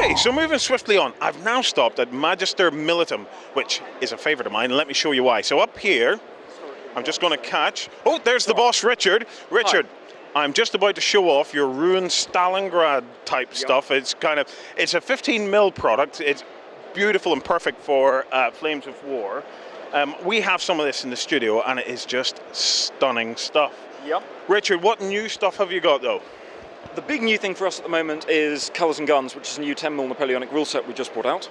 Okay, so moving swiftly on, I've now stopped at Magister Militum, which is a favourite of mine, and let me show you why. So up here, I'm just going to catch... Oh, there's the boss, Richard. Richard, hi. I'm just about to show off your ruined Stalingrad type stuff. It's it's a 15mm product. It's beautiful and perfect for Flames of War. We have some of this in the studio, and it is just stunning stuff. Yep. Richard, what new stuff have you got, though? The big new thing for us at the moment is Colours and Guns, which is a new 10mm Napoleonic rule set we just brought out.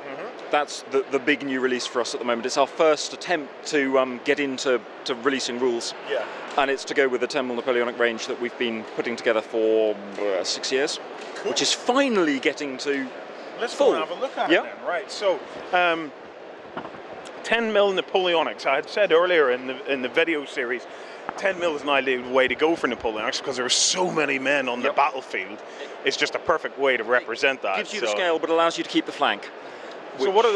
That's the big new release for us at the moment. It's our first attempt to get into releasing rules. Yeah. And it's to go with the 10mm Napoleonic range that we've been putting together for 6 years, which is finally getting to Let's full. go and have a look at it then. Right, so 10mm Napoleonics. I had said earlier in the video series, 10mm is not the way to go for Napoleonics because there are so many men on the battlefield. It's just a perfect way to represent that. Gives you the scale, but allows you to keep the flank. So what are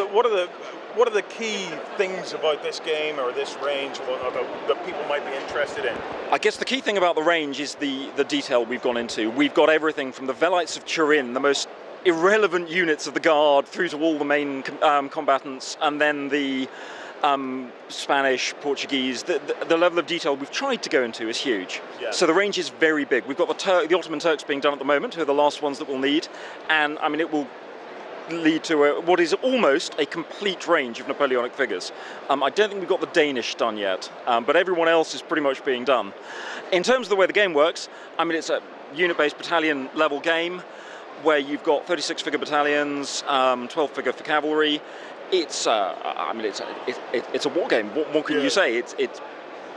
the key things about this game or this range that people might be interested in? I guess the key thing about the range is the detail we've gone into. We've got everything from the Velites of Turin, the most irrelevant units of the Guard, through to all the main combatants, and then the Spanish, Portuguese. The level of detail we've tried to go into is huge. Yeah. So the range is very big. We've got the Ottoman Turks being done at the moment, who are the last ones that we'll need, and I mean it will lead to what is almost a complete range of Napoleonic figures. I don't think we've got the Danish done yet, but everyone else is pretty much being done. In terms of the way the game works, I mean it's a unit-based battalion level game where you've got 36-figure battalions, 12-figure for cavalry. It's I mean it's a war game. What can you say? It's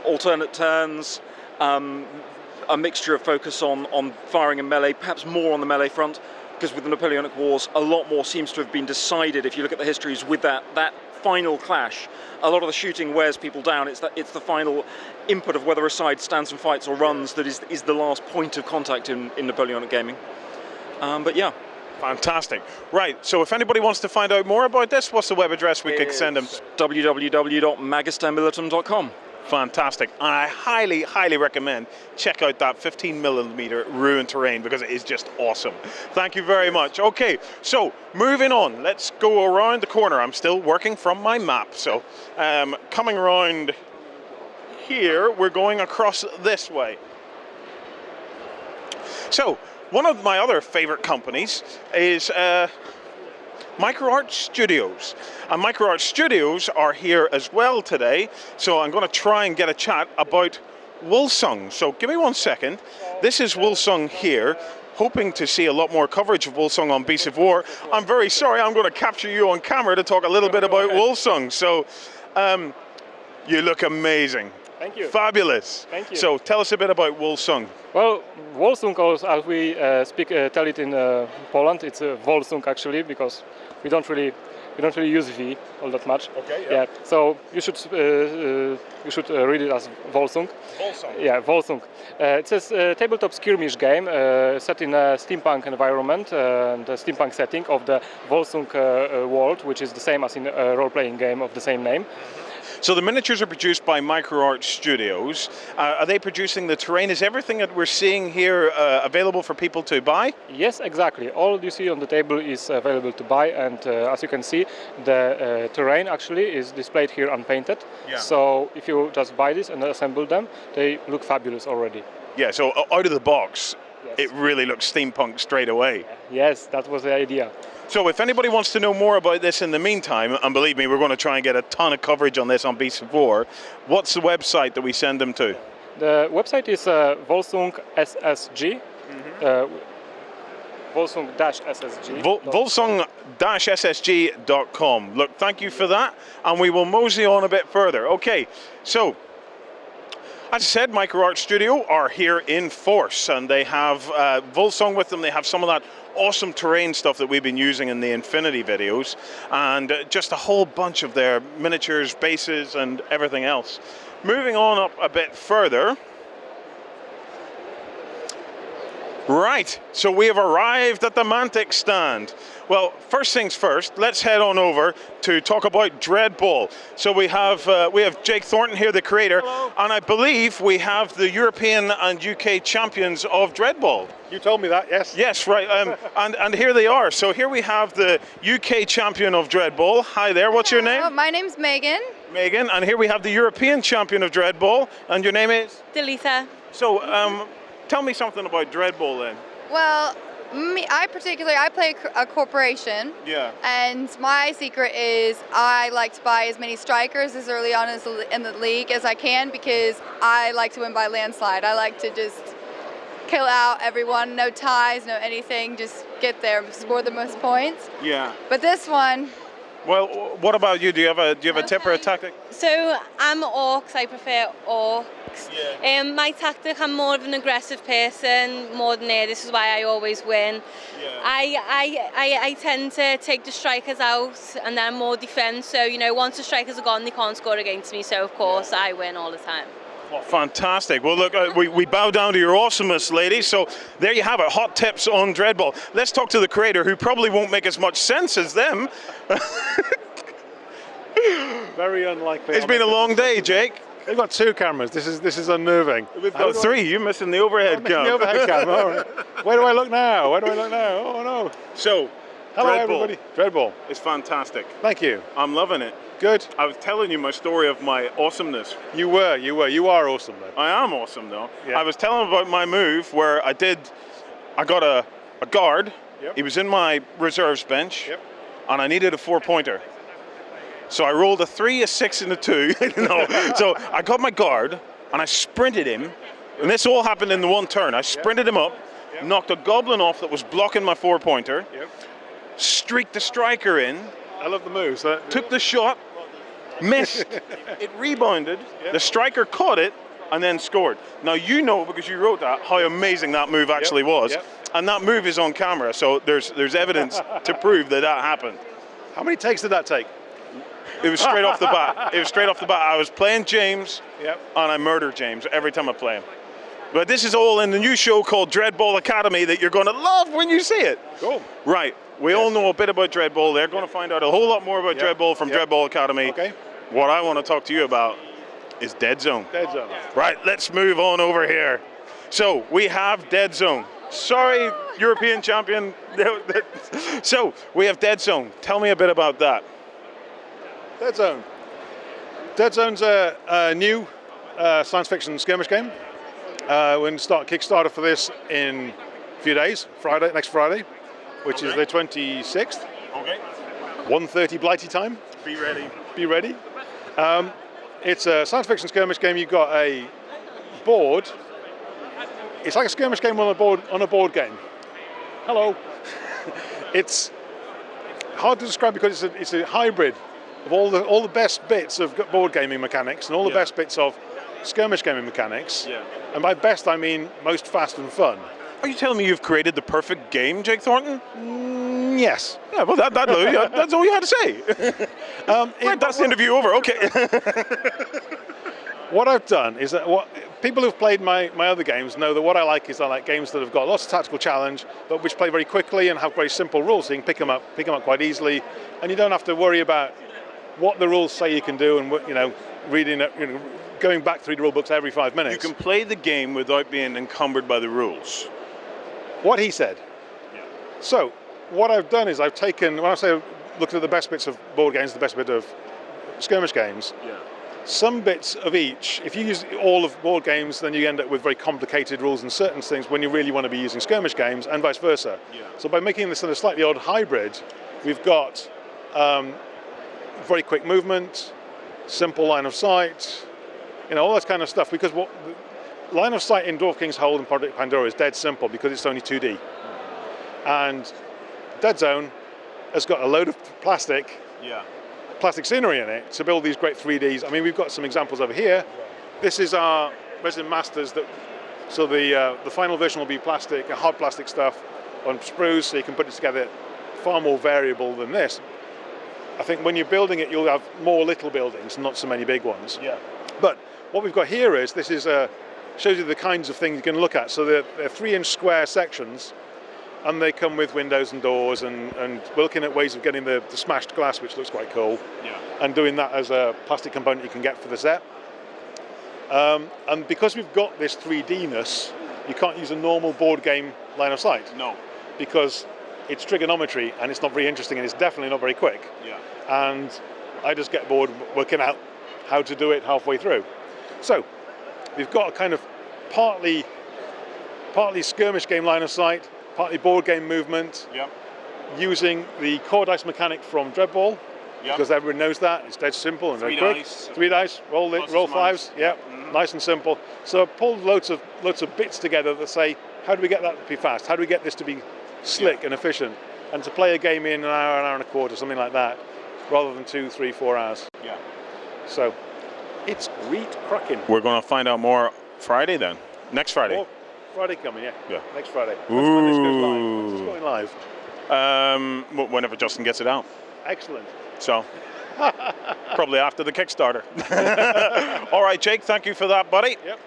alternate turns, a mixture of focus on firing and melee, perhaps more on the melee front, because with the Napoleonic Wars, a lot more seems to have been decided. If you look at the histories with that final clash, a lot of the shooting wears people down. It's the final input of whether a side stands and fights or runs that is the last point of contact in Napoleonic gaming. But yeah. Fantastic. Right, so if anybody wants to find out more about this, what's the web address we could send them? www.magistermilitum.com. Fantastic. And I highly, highly recommend check out that 15mm ruined terrain because it is just awesome. Thank you very much. Okay, so moving on, let's go around the corner. I'm still working from my map. So coming around here, we're going across this way. So, one of my other favorite companies is MicroArt Studios. And MicroArt Studios are here as well today, so I'm going to try and get a chat about Wolsung. So give me 1 second. This is Wolsung here, hoping to see a lot more coverage of Wolsung on Beasts of War. I'm very sorry, I'm going to capture you on camera to talk a little bit about Wolsung. So you look amazing. Thank you. Fabulous. Thank you. So tell us a bit about Wolsung. Well, Wolsung, as we tell it in Poland, it's Wolsung actually, because we don't really use V all that much. Okay. Yeah. So you should read it as Wolsung. Wolsung. Yeah, Wolsung. It's a tabletop skirmish game set in a steampunk environment and a steampunk setting of the Wolsung world, which is the same as in a role-playing game of the same name. So the miniatures are produced by MicroArt Studios. Are they producing the terrain? Is everything that we're seeing here available for people to buy? Yes, exactly. All you see on the table is available to buy, and as you can see, the terrain actually is displayed here unpainted. Yeah. So if you just buy this and assemble them, they look fabulous already. Yeah, so out of the box, yes, it really looks steampunk straight away. Yes, that was the idea. So if anybody wants to know more about this in the meantime, and believe me, we're going to try and get a ton of coverage on this on Beasts of War, what's the website that we send them to? The website is Wolsung SSG. Wolsung-SSG. Wolsung-SSG.com. Look, thank you for that, and we will mosey on a bit further. Okay, so as I said, MicroArt Studio are here in force, and they have Wolsung with them. They have some of that awesome terrain stuff that we've been using in the Infinity videos, and just a whole bunch of their miniatures, bases, and everything else. Moving on up a bit further, Right, so we have arrived at the Mantic stand. Well, first things first, let's head on over to talk about DreadBall. So we have Jake Thornton here, the creator. Hello. And I believe we have the European and UK champions of DreadBall. You told me that, yes. Yes, right, and here they are. So here we have the UK champion of DreadBall. Hi there, what's your name? My name's Megan. Megan, and here we have the European champion of DreadBall, and your name is? Delitha. So, tell me something about DreadBall then. Well, I play a corporation. Yeah. And my secret is I like to buy as many strikers as early on in the league as I can because I like to win by landslide. I like to just kill out everyone, no ties, no anything, just get there, score the most points. Yeah. But this one. Well, what about you? Do you have a tip or a tactic? So I'm orcs. I prefer orcs. Yeah. My tactic, I'm more of an aggressive person more than there. This is why I always win. Yeah. I tend to take the strikers out and then more defense. So once the strikers are gone, they can't score against me. So of course I win all the time. Well, fantastic. Well, look, we bow down to your awesomeness, ladies. So there you have it, hot tips on DreadBall. Let's talk to the creator, who probably won't make as much sense as them. Very unlikely. It's been a long day, Jake. We've got 2 cameras. This is unnerving. We've got 3. You're missing the overhead cam. The overhead camera. All right. Where do I look now? Where do I look now? Oh no. So, hello DreadBall. everybody. DreadBall. It's fantastic. Thank you. I'm loving it. Good. I was telling you my story of my awesomeness. You are awesome though. I am awesome though. Yeah. I was telling about my move where I got a guard. Yep. He was in my reserves bench. Yep. And I needed a 4-pointer. So I rolled a 3, a 6, and a 2. So I got my guard and I sprinted him. And this all happened in the one turn. I sprinted him up, knocked a goblin off that was blocking my 4-pointer, streaked the striker in. I love the moves. Took the shot, missed, it rebounded, the striker caught it, and then scored. Now you know, because you wrote that, how amazing that move actually was. And that move is on camera, so there's evidence to prove that happened. How many takes did that take? It was straight off the bat. It was straight off the bat. I was playing James, and I murder James every time I play him. But this is all in the new show called DreadBall Academy that you're going to love when you see it. Cool. Right. We all know a bit about DreadBall. They're going to find out a whole lot more about DreadBall from DreadBall Academy. Okay. What I want to talk to you about is Dead Zone. Dead Zone. Right, let's move on over here. So we have Dead Zone. Sorry, European champion. So we have Dead Zone. Tell me a bit about that. Dead Zone. Dead Zone's a new science fiction skirmish game. We're going to start Kickstarter for this in a few days, next Friday, which is the 26th. Okay. 1:30 Blighty time. Be ready. Be ready. It's a science fiction skirmish game. You've got a board. It's like a skirmish game on a board game. Hello. It's hard to describe because it's a hybrid of all the best bits of board gaming mechanics and all the best bits of skirmish gaming mechanics. Yeah. And by best I mean most fast and fun. Are you telling me you've created the perfect game, Jake Thornton? Yes. Yeah, well, that's all you had to say. Right, that's the interview over. Okay. What I've done is that people who've played my other games know that what I like games that have got lots of tactical challenge, but which play very quickly and have very simple rules, so you can pick them up quite easily, and you don't have to worry about what the rules say you can do and reading going back through the rule books every 5 minutes. You can play the game without being encumbered by the rules. What he said. Yeah. So what I've done is I've taken, when I say looking at the best bits of board games, the best bit of skirmish games, some bits of each. If you use all of board games, then you end up with very complicated rules and certain things when you really want to be using skirmish games, and vice versa. Yeah. So by making this a slightly odd hybrid, we've got very quick movement, simple line of sight, all that kind of stuff. Because line of sight in Dwarf King's Hold and Project Pandora is dead simple because it's only 2D. And Dead Zone has got a load of plastic scenery in it to build these great 3Ds. I mean, we've got some examples over here. This is our Resin Masters. So the final version will be plastic, hard plastic stuff on sprues, so you can put it together far more variable than this. I think when you're building it, you'll have more little buildings, not so many big ones. Yeah. But what we've got here is, this is shows you the kinds of things you can look at. So they're 3-inch square sections, and they come with windows and doors, and we're looking at ways of getting the smashed glass, which looks quite cool, and doing that as a plastic component you can get for the set. And because we've got this 3D-ness, you can't use a normal board game line of sight. No. Because it's trigonometry, and it's not very interesting, and it's definitely not very quick. Yeah. And I just get bored working out how to do it halfway through. So we've got a kind of partly skirmish game line of sight, partly board game movement, using the core dice mechanic from DreadBall, because everyone knows that. It's dead simple and very quick. 3 dice, roll 5s, nice and simple. So I pulled loads of bits together that say, how do we get that to be fast? How do we get this to be slick and efficient? And to play a game in an hour and a quarter, something like that, rather than 2, 3, 4 hours. Yeah. So it's great cracking. We're going to find out more Friday then. Next Friday. Oh, Friday coming, yeah. Next Friday. Ooh. When this goes live. When's this going live? Whenever Justin gets it out. Excellent. So, probably after the Kickstarter. All right, Jake, thank you for that, buddy. Yep.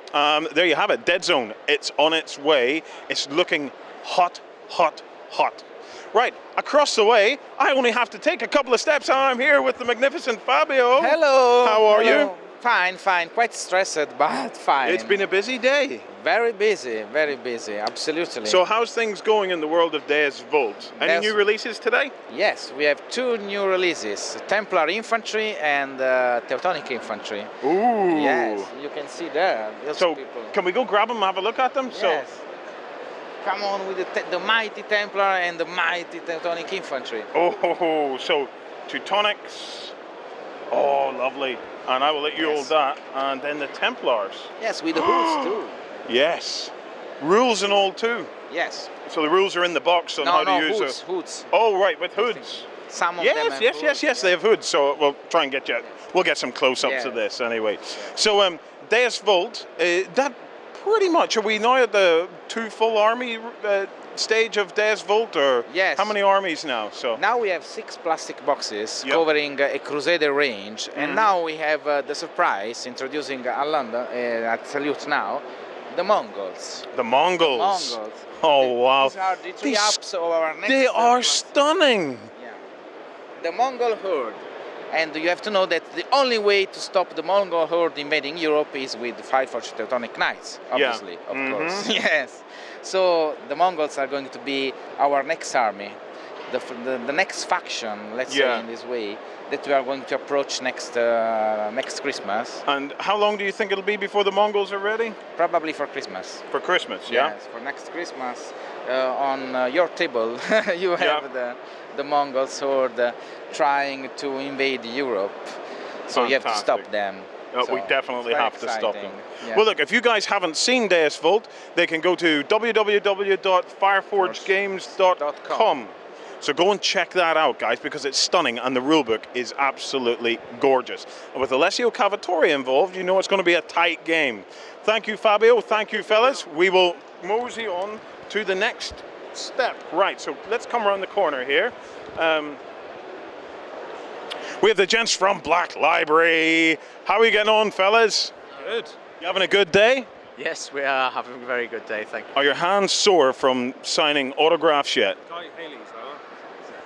There you have it, Dead Zone. It's on its way. It's looking hot, hot, hot. Right, across the way, I only have to take a couple of steps, and I'm here with the magnificent Fabio. Hello. How are you? Fine, fine. Quite stressed, but fine. It's been a busy day. Very busy, absolutely. So how's things going in the world of Deus Vult? Any new releases today? Yes, we have 2 new releases, Templar Infantry and Teutonic Infantry. Ooh. Yes, you can see there. So can we go grab them and have a look at them? Yes. So, come on with the mighty Templar and the mighty Teutonic Infantry. oh, so Teutonics. Oh, lovely. And I will let you hold that. And then the Templars. Yes, with the hoods too. Yes. Rules and all too. Yes. So the rules are in the box on how to use it. Hoods. Oh, right, with hoods. Some of them have hoods. Yes, they have hoods. So we'll try and get you. We'll get some close-ups of this anyway. Yeah. So Deus Vult, that pretty much, are we now at the 2 full army stage of Deus Vult, or how many armies now? So now we have 6 plastic boxes covering a Crusader range, and now we have the surprise introducing at London at Salute now. The Mongols. The Mongols. The Mongols. Oh, wow. These are the 3 ups of our next. They are stunning. Yeah. The Mongol horde. And you have to know that the only way to stop the Mongol horde invading Europe is with Fireforge Teutonic Knights, obviously, of course. Yes. So the Mongols are going to be our next army, the next faction, let's say in this way, that we are going to approach next Christmas. And how long do you think it'll be before the Mongols are ready? Probably for Christmas. For Christmas, yeah? Yes, for next Christmas. On your table, you have the Mongols horde trying to invade Europe. So you have to stop them. So we definitely have to stop them. Yeah. Well, look, if you guys haven't seen Deus Vult, they can go to www.fireforgegames.com. So go and check that out, guys, because it's stunning and the rulebook is absolutely gorgeous. And with Alessio Cavatore involved, you know it's going to be a tight game. Thank you, Fabio. Thank you, fellas. We will mosey on to the next step. Right, so let's come around the corner here. We have the gents from Black Library. How are you getting on, fellas? Good. You having a good day? Yes, we are having a very good day, thank you. Are your hands sore from signing autographs yet?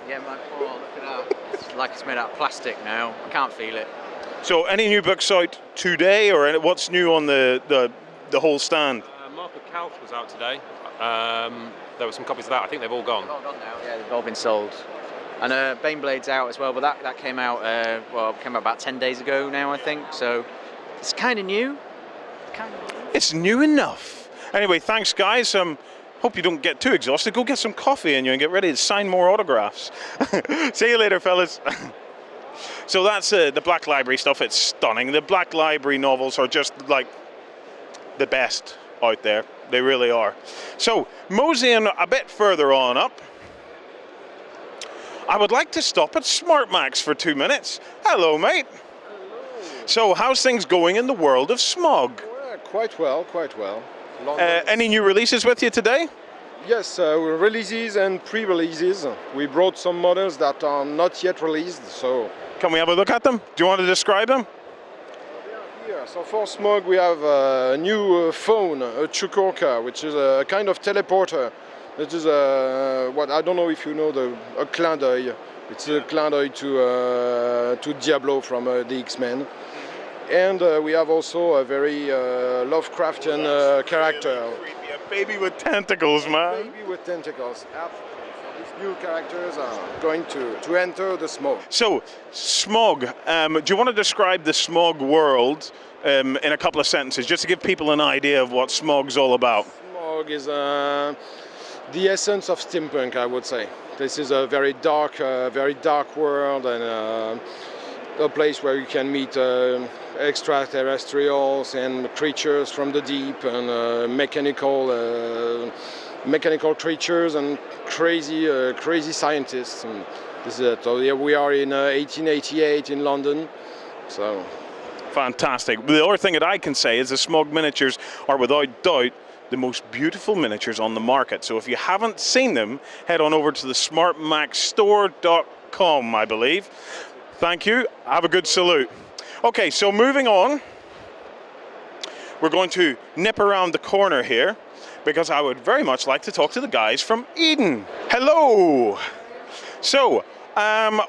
Yeah, my poor, look at that. It's like it's made out of plastic now. I can't feel it. So any new books out today, or what's new on the whole stand? Mark of Calth was out today. There were some copies of that. I think they've all gone. They've all gone now. Yeah, they've all been sold. And Baneblade's out as well, but that came out came out about 10 days ago now, I think. So it's kind of new. It's new enough. Anyway, thanks, guys. Hope you don't get too exhausted. Go get some coffee in you and get ready to sign more autographs. See you later, fellas. So that's the Black Library stuff. It's stunning. The Black Library novels are just like the best out there. They really are. So moseying a bit further on up, I would like to stop at Smart Max for 2 minutes. Hello, mate. Hello. So how's things going in the world of Smog? Well, quite well, quite well. Any new releases with you today? Yes, releases and pre-releases. We brought some models that are not yet released, so... Can we have a look at them? Do you want to describe them? Yeah, so for Smog we have a new phone, a Chukorka, which is a kind of teleporter. It is what I don't know if you know a clin d'œil. It's a clin d'œil to Diablo from the X-Men. And we have also a very Lovecraftian character. Creepy, a baby with tentacles, man. A baby with tentacles. These new characters are going to enter the Smog. So, Smog, do you want to describe the Smog world in a couple of sentences, just to give people an idea of what Smog's all about? Smog is the essence of steampunk, I would say. This is a very dark world, and a place where you can meet extraterrestrials and creatures from the deep, and mechanical creatures and crazy scientists. And this is it. So yeah, we are in 1888 in London. So fantastic. The other thing that I can say is the Smog miniatures are without doubt the most beautiful miniatures on the market. So if you haven't seen them, head on over to the smartmaxstore.com, I believe. Thank you. Have a good salute. Okay, so moving on, we're going to nip around the corner here because I would very much like to talk to the guys from Eden. Hello. So,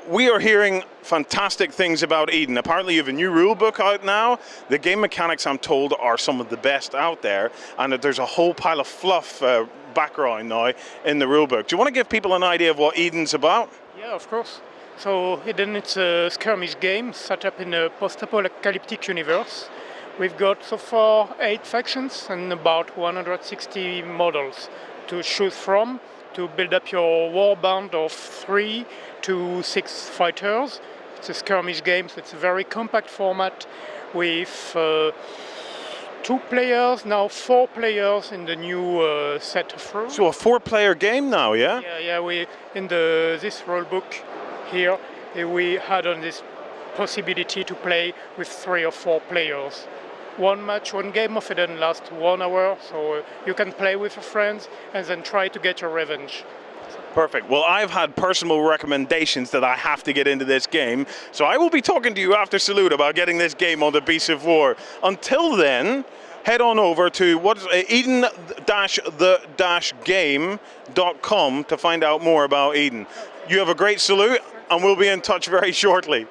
we are hearing fantastic things about Eden. Apparently you have a new rule book out now. The game mechanics, I'm told, are some of the best out there, and that there's a whole pile of fluff background now in the rule book. Do you want to give people an idea of what Eden's about? Yeah, of course. So Eden, it's a skirmish game set up in a post-apocalyptic universe. We've got so far 8 factions and about 160 models to choose from to build up your war band of 3 to 6 fighters. It's a skirmish game, so it's a very compact format with 2 players, now 4 players in the new set of rules. So a 4-player game now, yeah? Yeah, we in this rule book here, we had on this possibility to play with 3 or 4 players. One game of Eden lasts 1 hour, so you can play with your friends and then try to get your revenge. Perfect. Well, I've had personal recommendations that I have to get into this game, so I will be talking to you after Salute about getting this game on the Beasts of War. Until then, head on over to eden-the-game.com to find out more about Eden. You have a great Salute, and we'll be in touch very shortly.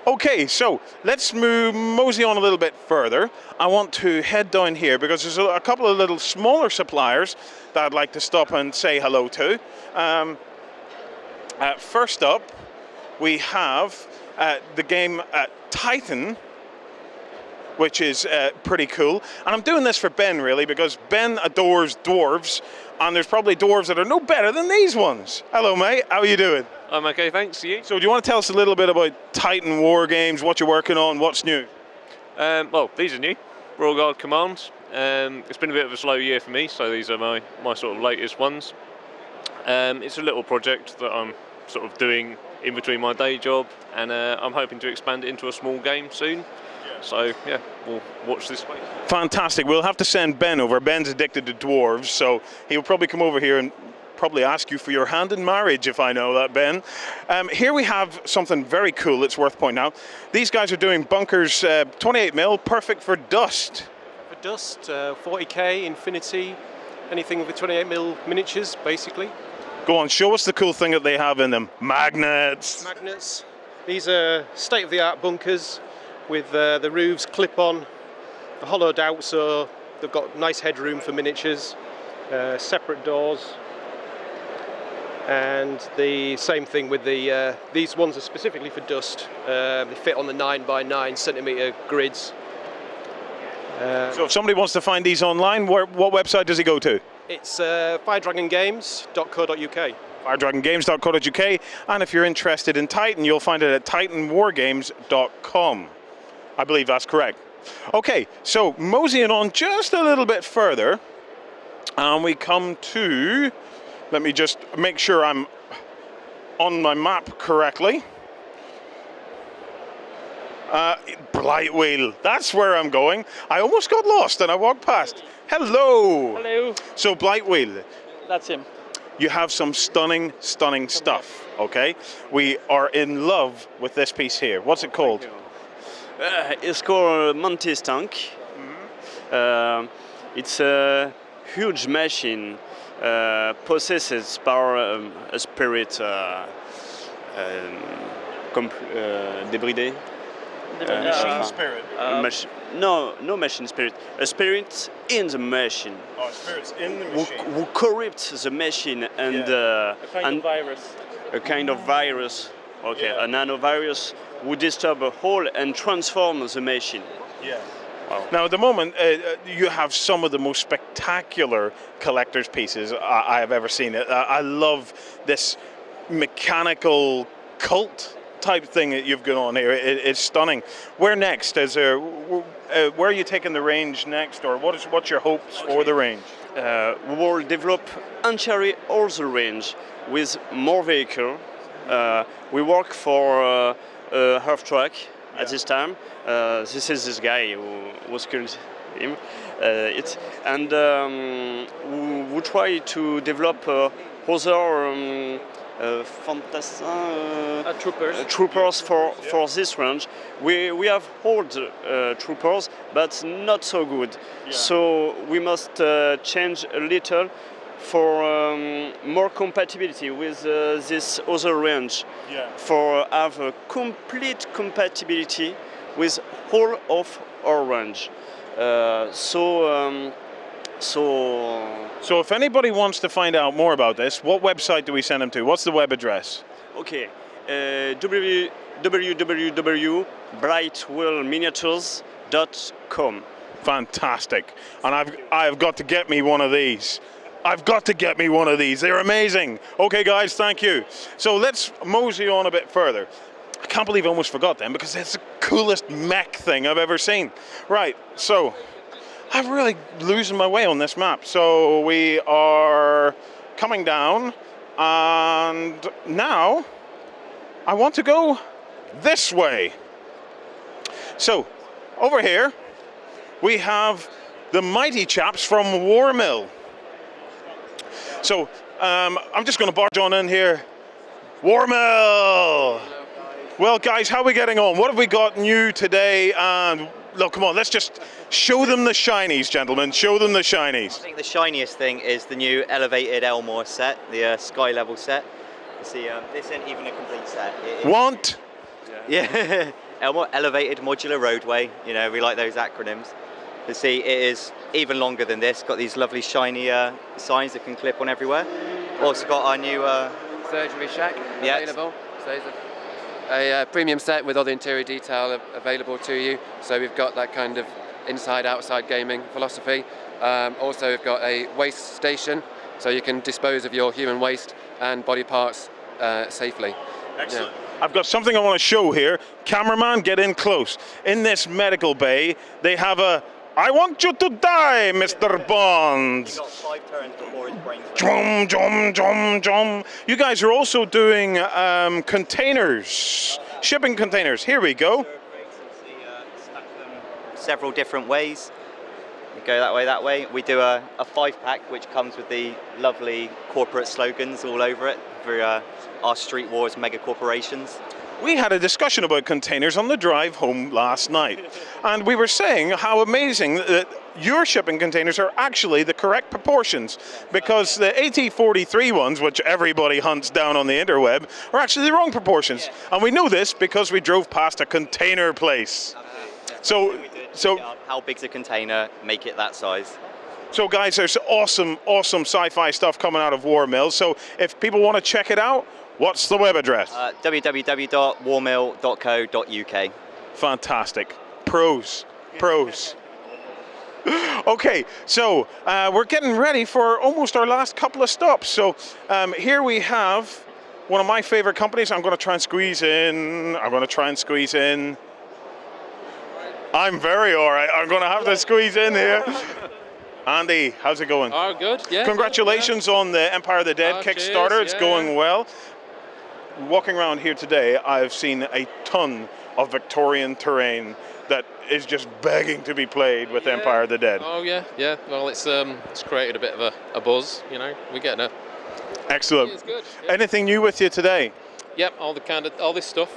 Okay, so let's mosey on a little bit further. I want to head down here because there's a couple of little smaller suppliers that I'd like to stop and say hello to. First up, we have the game Titan, which is pretty cool. And I'm doing this for Ben, really, because Ben adores dwarves, and there's probably dwarves that are no better than these ones. Hello, mate. How are you doing? I'm okay, thanks. You? So do you want to tell us a little bit about Titan Wargames, what you're working on, what's new? Well, these are new. Royal Guard commands. It's been a bit of a slow year for me, so these are my sort of latest ones. It's a little project that I'm sort of doing in between my day job, and I'm hoping to expand it into a small game soon. So yeah, we'll watch this space. Fantastic. We'll have to send Ben over. Ben's addicted to dwarves, so he'll probably come over here and probably ask you for your hand in marriage, if I know that, Ben. Here we have something very cool that's worth pointing out. These guys are doing bunkers 28mm, perfect for dust. For dust, 40k, infinity, anything with 28mm miniatures, basically. Go on, show us the cool thing that they have in them. Magnets. Magnets. These are state-of-the-art bunkers with the roofs clip-on, hollowed out, so they've got nice headroom for miniatures, separate doors. And the same thing with these ones are specifically for dust. They fit on the 9x9 centimetre grids. So if somebody wants to find these online, what website does he go to? It's firedragongames.co.uk. Firedragongames.co.uk, and if you're interested in Titan, you'll find it at titanwargames.com. I believe that's correct. Okay, so moseying on just a little bit further, and we come to... Let me just make sure I'm on my map correctly. Blight Wheel, that's where I'm going. I almost got lost and I walked past. Hello. Hello. So Blight Wheel. That's him. You have some stunning stuff, okay? We are in love with this piece here. What's it called? It's called Mantis Tank. It's a huge machine possessed by a spirit débridé. Machine spirit? No machine spirit. A spirit in the machine. Oh, spirits in the machine. Who corrupts the machine and a kind of virus. A kind of virus. Okay, a nanovirus who disturb a whole and transform the machine. Yeah. Wow. Now, at the moment, you have some of the most spectacular collector's pieces I have ever seen. I love this mechanical cult type thing that you've got on here. It's stunning. Where next? Is there? Where are you taking the range next, or what's your hopes for the range? We will develop entirely all the range with more vehicle. We work for half track at this time. This is this guy who was killed him. We try to develop other troopers for this range. We have old troopers, but not so good. Yeah. So we must change a little for more compatibility with this other range. Yeah. For have a complete compatibility with all of our range. So if anybody wants to find out more about this, what website do we send them to? What's the web address? Okay, www.brightwellminiatures.com. Fantastic. And I've got to get me one of these. I've got to get me one of these. They're amazing. Okay, guys, thank you. So let's mosey on a bit further. I can't believe I almost forgot them because it's the coolest mech thing I've ever seen. Right, so I'm really losing my way on this map. So we are coming down, and now I want to go this way. So over here we have the mighty chaps from Warmill. So I'm just going to barge on in here. Warmill! Well, guys, how are we getting on? What have we got new today? And look, come on, let's just show them the shinies, gentlemen. Show them the shinies. I think the shiniest thing is the new elevated Elmore set, the sky level set. You see, this isn't even a complete set. Want? Yeah, Elmore elevated modular roadway. You know, we like those acronyms. You see, it is even longer than this. Got these lovely shiny signs that can clip on everywhere. Also got our new surgery shack available. So there's a premium set with all the interior detail available to you. So we've got that kind of inside-outside gaming philosophy. Also, we've got a waste station, so you can dispose of your human waste and body parts safely. Excellent. Yeah. I've got something I want to show here. Cameraman, get in close. In this medical bay, they have a "I want you to die, Mr. Bond." He got 5 turns before his brain. Jum, jum, jum, jum. You guys are also doing containers, shipping containers. Here we go. Several different ways. We go that way. We do a 5-pack which comes with the lovely corporate slogans all over it for our Street Wars mega corporations. We had a discussion about containers on the drive home last night, and we were saying how amazing that your shipping containers are actually the correct proportions, because the AT-43 ones, which everybody hunts down on the interweb, are actually the wrong proportions. And we know this because we drove past a container place. So how big's a container? Make it that size. So guys, there's awesome sci-fi stuff coming out of Warmill. So if people want to check it out, what's the web address? www.warmill.co.uk. Fantastic. Pros. Okay, so we're getting ready for almost our last couple of stops. So here we have one of my favorite companies. I'm going to try and squeeze in. I'm very all right. I'm going to have to squeeze in here. Andy, how's it going? Oh, good. Yeah. Congratulations on the Empire of the Dead Kickstarter. Cheers. It's going well. Walking around here today, I've seen a ton of Victorian terrain that is just begging to be played with Empire of the Dead. Oh yeah. Well, it's created a bit of a buzz. You know, we're getting a. Excellent. It's good. Yeah. Anything new with you today? Yep. All this stuff.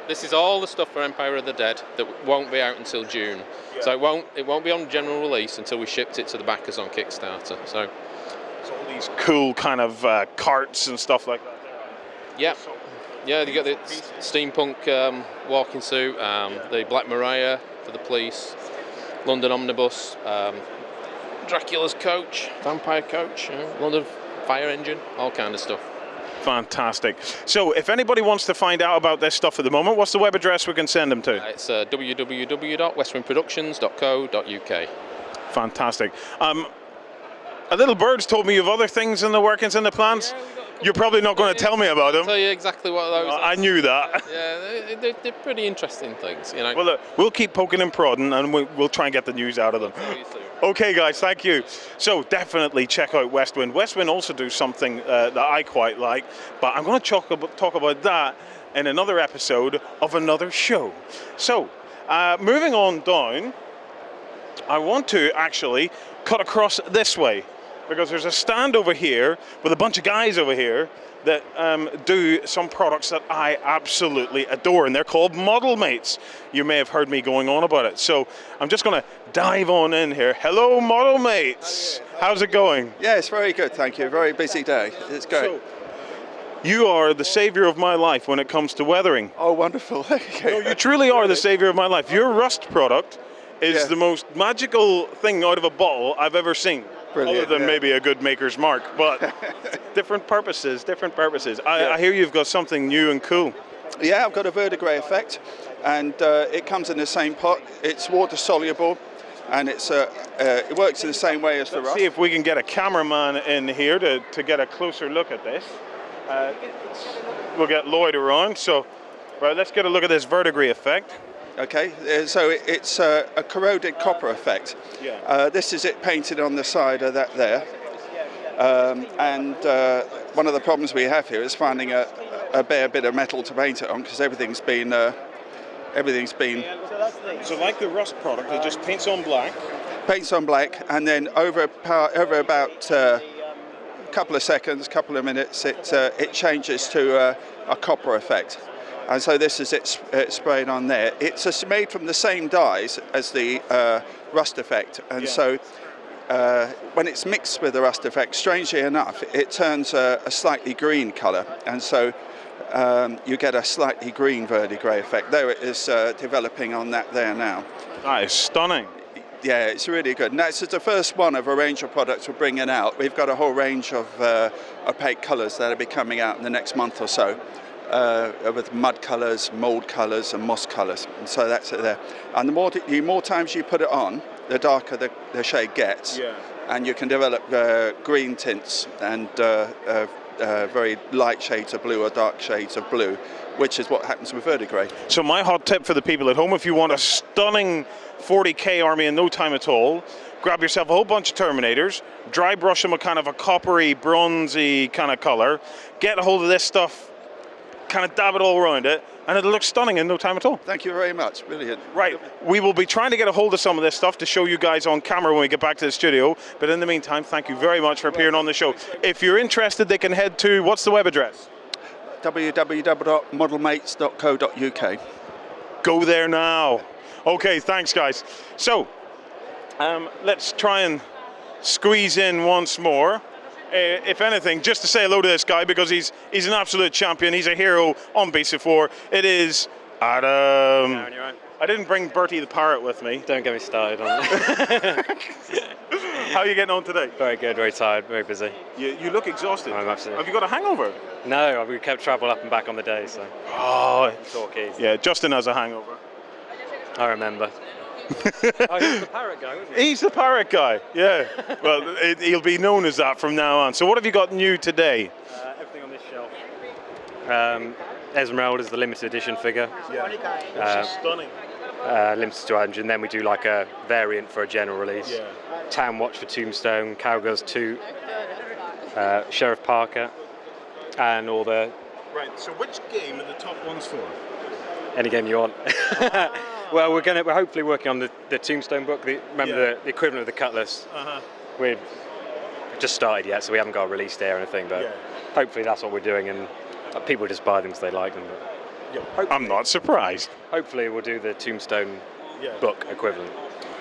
this is all the stuff for Empire of the Dead that won't be out until June. Yeah. So it won't be on general release until we shipped it to the backers on Kickstarter. So all these cool kind of carts and stuff like that. Yeah. Yeah, you got the steampunk walking suit, the Black Maria for the police, London Omnibus, Dracula's coach, vampire coach, London fire engine, all kind of stuff. Fantastic. So if anybody wants to find out about this stuff at the moment, what's the web address we can send them to? It's www.westwindproductions.co.uk. Fantastic. A little bird's told me you have other things in the workings and the plans. You're probably not going to tell me about them. I'll tell you exactly what those are. I knew that. Yeah, they're pretty interesting things, you know. Well, look, we'll keep poking and prodding, and we'll try and get the news out of them. Okay, guys, thank you. So definitely check out Westwind. Westwind also do something that I quite like, but I'm going to talk about that in another episode of another show. So, moving on down, I want to actually cut across this way, because there's a stand over here with a bunch of guys over here that do some products that I absolutely adore, and they're called Modelmates. You may have heard me going on about it. So I'm just going to dive on in here. Hello, Modelmates. How's it going? Yeah, it's very good, thank you. Very busy day. It's great. So, you are the savior of my life when it comes to weathering. Oh, wonderful. No, you truly are the savior of my life. Your Rust product is the most magical thing out of a bottle I've ever seen. Brilliant, other than maybe a good maker's mark, but different purposes. I hear you've got something new and cool. Yeah, I've got a verdigris effect, and it comes in the same pot. It's water soluble, and it works in the same way as the Rust. See if we can get a cameraman in here to get a closer look at this. We'll get Lloyd around. So, right, let's get a look at this verdigris effect. Okay, so it's a corroded copper effect. Yeah. This is it painted on the side of that there. And one of the problems we have here is finding a bare bit of metal to paint it on, because everything's been. So like the Rust product, it just paints on black. Paints on black, and then over about a couple of seconds, couple of minutes, it changes to a copper effect. And so this is it sprayed on there. It's made from the same dyes as the Rust effect, and so when it's mixed with the Rust effect, strangely enough, it turns a slightly green colour, and so you get a slightly green verdigris effect. There it is developing on that there now. That is stunning. Yeah, it's really good. And that's the first one of a range of products we're bringing out. We've got a whole range of opaque colours that'll be coming out in the next month or so. With mud colours, mould colours and moss colours, and so that's it there. And the more times you put it on, the darker the shade gets, and you can develop green tints and very light shades of blue or dark shades of blue, which is what happens with verdigris. So my hot tip for the people at home, if you want a stunning 40k army in no time at all, grab yourself a whole bunch of Terminators, dry brush them a kind of a coppery, bronzy kind of colour, get a hold of this stuff, kind of dab it all around it, and it'll look stunning in no time at all. Thank you very much, brilliant. Right, we will be trying to get a hold of some of this stuff to show you guys on camera when we get back to the studio, but in the meantime, thank you very much for appearing on the show. If you're interested, they can head to, what's the web address? www.modelmates.co.uk. Go there now. Okay, thanks guys. So, let's try and squeeze in once more. If anything, just to say hello to this guy, because he's an absolute champion. He's a hero on BC4. It is Adam. I didn't bring Bertie the parrot with me. Don't get me started on it. How are you getting on today? Very good, very tired, very busy. You look exhausted. I'm absolutely. Have you got a hangover? No, we kept travel up and back on the day, so. Oh, talk easy. Yeah, Justin has a hangover. I remember. Oh, he's the parrot guy, wasn't he? He's the parrot guy, yeah. Well, he'll be known as that from now on. So what have you got new today? Everything on this shelf. Esmeralda is the limited edition figure. Yeah. Stunning. Limited to 100, and then we do like a variant for a general release. Yeah. Town Watch for Tombstone, Cowgirls 2, Sheriff Parker, and all the... Right, so which game are the top ones for? Any game you want. Well, we're hopefully working on the Tombstone book. The equivalent of the Cutlass. We've just started yet, so we haven't got a release day or anything. But hopefully that's what we're doing, and people just buy them because they like them. I'm not surprised. Hopefully we'll do the Tombstone book equivalent.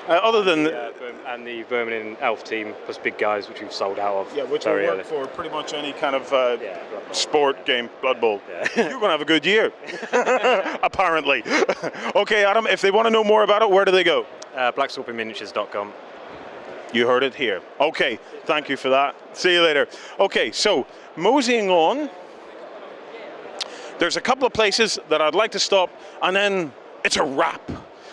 Other than and the Vermin and Elf team plus Big Guys, which we've sold out of. Yeah, which will very work early. for pretty much any kind of sport game, Blood Bowl. You're going to have a good year, apparently. Okay, Adam, if they want to know more about it, where do they go? Blackswapperminiatures.com. You heard it here. Okay, thank you for that. See you later. Okay, so moseying on, there's a couple of places that I'd like to stop, and then it's a wrap.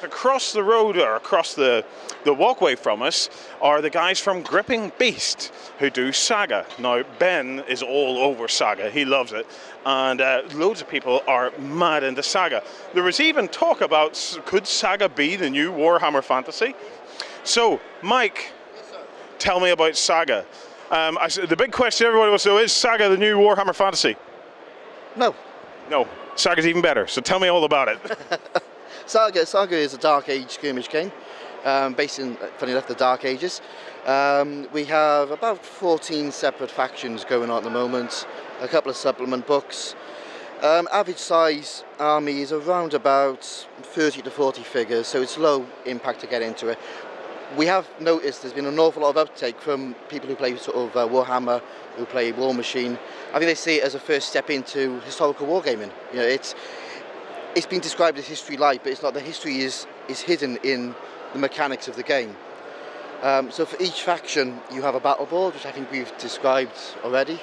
Across the road, or across the walkway from us, are the guys from Gripping Beast, who do Saga. Now, Ben is all over Saga. He loves it. And loads of people are mad into Saga. There was even talk about, could Saga be the new Warhammer Fantasy? So, Mike, tell me about Saga. The big question everybody wants to know, is Saga the new Warhammer Fantasy? No. No. Saga's even better, so tell me all about it. Saga is a Dark Age skirmish game, based in, funny enough, the Dark Ages. We have about 14 separate factions going on at the moment, a couple of supplement books. Average size army is around about 30 to 40 figures, so it's low impact to get into it. We have noticed there's been an awful lot of uptake from people who play sort of Warhammer, who play War Machine. I think they see it as a first step into historical wargaming. You know, it's been described as history light, but it's not. The history is hidden in the mechanics of the game. So for each faction, you have a battle board, which I think we've described already.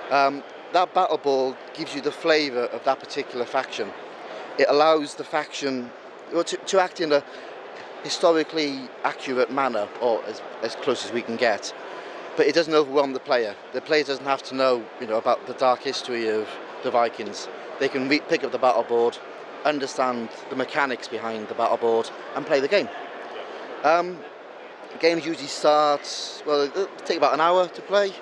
That battle board gives you the flavour of that particular faction. It allows the faction to act in a historically accurate manner, or as close as we can get. But it doesn't overwhelm the player. The player doesn't have to know, about the dark history of the Vikings. They can pick up the battle board, understand the mechanics behind the battle board, and play the game. Games usually start, well, it'll take about an hour to play.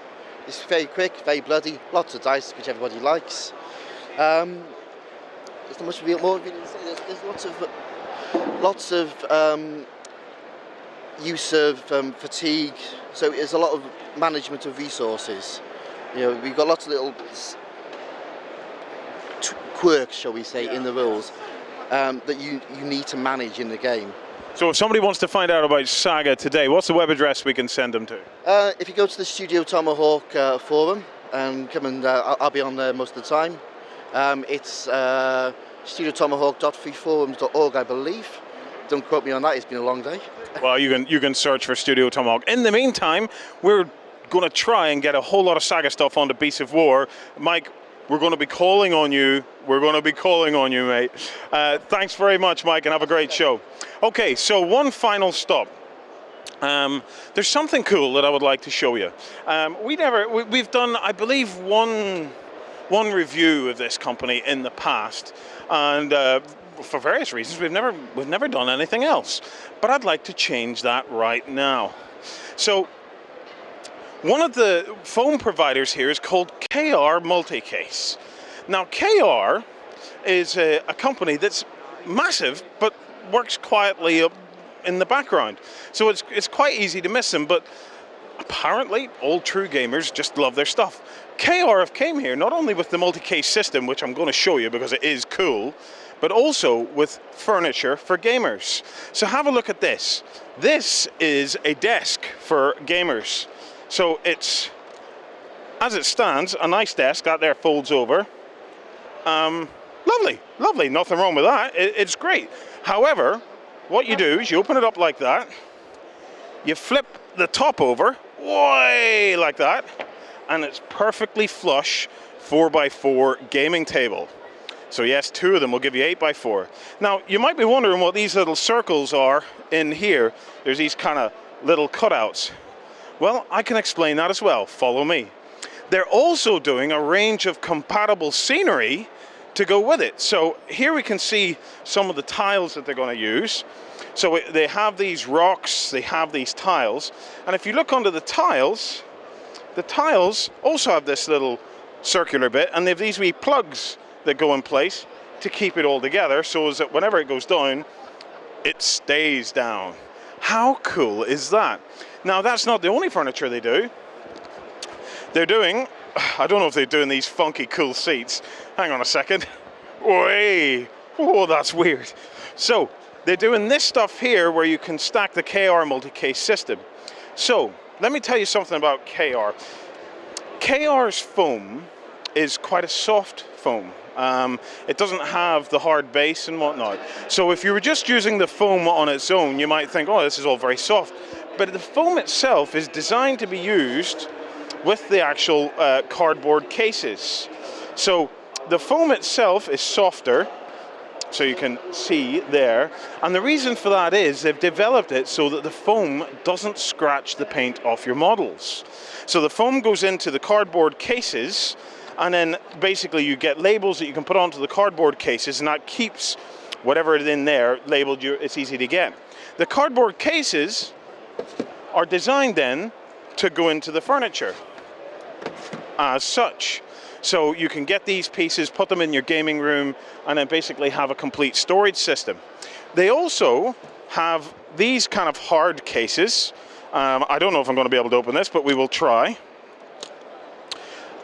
It's very quick, very bloody, lots of dice, which everybody likes. There's not much more to say. There's lots of use of fatigue, so there's a lot of management of resources. We've got lots of little quirks, shall we say, in the rules that you need to manage in the game. So if somebody wants to find out about Saga today, what's the web address we can send them to? If you go to the Studio Tomahawk forum and come and I'll be on there most of the time. It's studiotomahawk.freeforums.org, I believe. Don't quote me on that, it's been a long day. Well, you can search for Studio Tomahawk. In the meantime, we're going to try and get a whole lot of Saga stuff onto Beasts of War. Mike, we're going to be calling on you. We're going to be calling on you, mate. Thanks very much, Mike, and have a great show. Okay, so one final stop. There's something cool that I would like to show you. We've done, I believe, one review of this company in the past, and for various reasons we've never done anything else. But I'd like to change that right now. So one of the phone providers here is called KR Multicase. Now KR is a company that's massive but works quietly up in the background. So it's quite easy to miss them, but apparently all true gamers just love their stuff. KR have came here not only with the Multicase system, which I'm going to show you because it is cool, but also with furniture for gamers. So have a look at this. This is a desk for gamers. So it's, as it stands, a nice desk. That there folds over. Lovely, nothing wrong with that. It's great. However, what you do is you open it up like that, you flip the top over, way like that, and it's perfectly flush 4x4 gaming table. So yes, two of them will give you 8x4. Now, you might be wondering what these little circles are in here. There's these kind of little cutouts. Well, I can explain that as well. Follow me. They're also doing a range of compatible scenery to go with it. So here we can see some of the tiles that they're going to use. So they have these rocks, they have these tiles, and if you look under the tiles also have this little circular bit, and they have these wee plugs that go in place to keep it all together, so as that whenever it goes down, it stays down. How cool is that? Now, that's not the only furniture they do. They're doing, I don't know if they're doing these funky cool seats. Hang on a second. Oi! Oh, that's weird. So, they're doing this stuff here where you can stack the KR multicase system. So, let me tell you something about KR. KR's foam is quite a soft foam. It doesn't have the hard base and whatnot. So if you were just using the foam on its own, you might think, oh, this is all very soft. But the foam itself is designed to be used with the actual cardboard cases. So the foam itself is softer, so you can see there. And the reason for that is they've developed it so that the foam doesn't scratch the paint off your models. So the foam goes into the cardboard cases, and then basically you get labels that you can put onto the cardboard cases, and that keeps whatever is in there labeled. It's easy to get. The cardboard cases are designed then to go into the furniture as such. So you can get these pieces, put them in your gaming room, and then basically have a complete storage system. They also have these kind of hard cases. I don't know if I'm going to be able to open this, but we will try.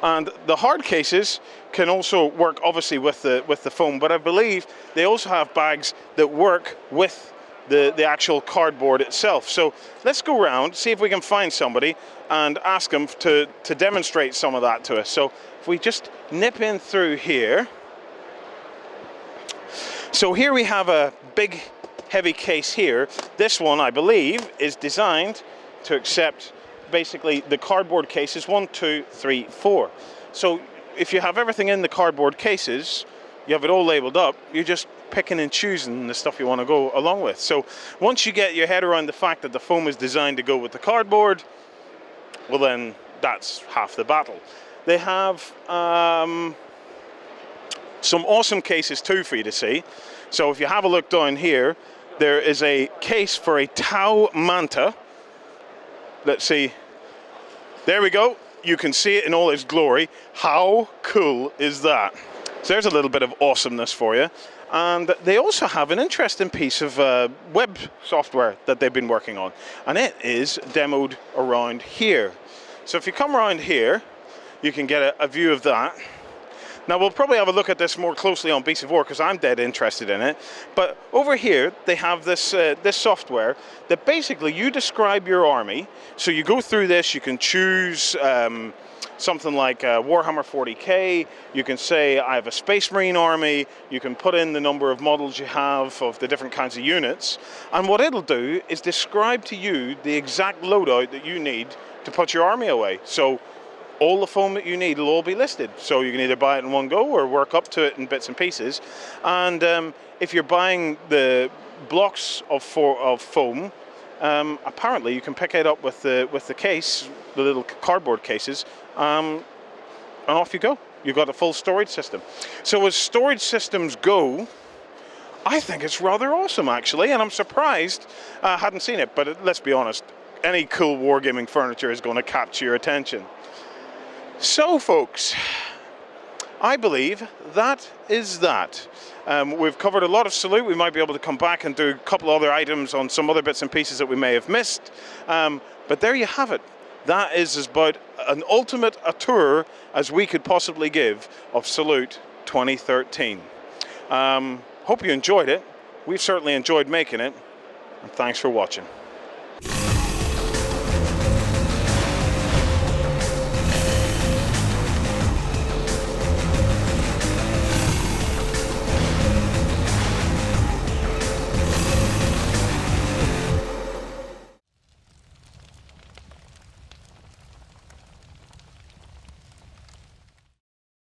And the hard cases can also work obviously with the foam, but I believe they also have bags that work with the actual cardboard itself. So let's go around, see if we can find somebody and ask them to demonstrate some of that to us. So if we just nip in through here. So here we have a big heavy case here. This one, I believe, is designed to accept basically the cardboard cases 1, 2, 3, 4. So if you have everything in the cardboard cases, you have it all labeled up, you're just picking and choosing the stuff you want to go along with. So once you get your head around the fact that the foam is designed to go with the cardboard, well then that's half the battle. They have some awesome cases too for you to see. So if you have a look down here, there is a case for a Tau Manta. Let's see. There we go. You can see it in all its glory. How cool is that? So there's a little bit of awesomeness for you. And they also have an interesting piece of web software that they've been working on. And it is demoed around here. So if you come around here, you can get a view of that. Now we'll probably have a look at this more closely on Beasts of War because I'm dead interested in it. But over here they have this this software that basically you describe your army. So you go through this, you can choose something like Warhammer 40k. You can say I have a Space Marine army. You can put in the number of models you have of the different kinds of units. And what it'll do is describe to you the exact loadout that you need to put your army away. So all the foam that you need will all be listed. So you can either buy it in one go or work up to it in bits and pieces. And if you're buying the blocks of foam, apparently you can pick it up with the case, the little cardboard cases, and off you go. You've got a full storage system. So as storage systems go, I think it's rather awesome actually, and I'm surprised I hadn't seen it, but let's be honest, any cool wargaming furniture is going to capture your attention. So folks, I believe that is that. We've covered a lot of Salute. We might be able to come back and do a couple other items on some other bits and pieces that we may have missed. But there you have it. That is about an ultimate a tour as we could possibly give of Salute 2013. Hope you enjoyed it. We've certainly enjoyed making it. And thanks for watching.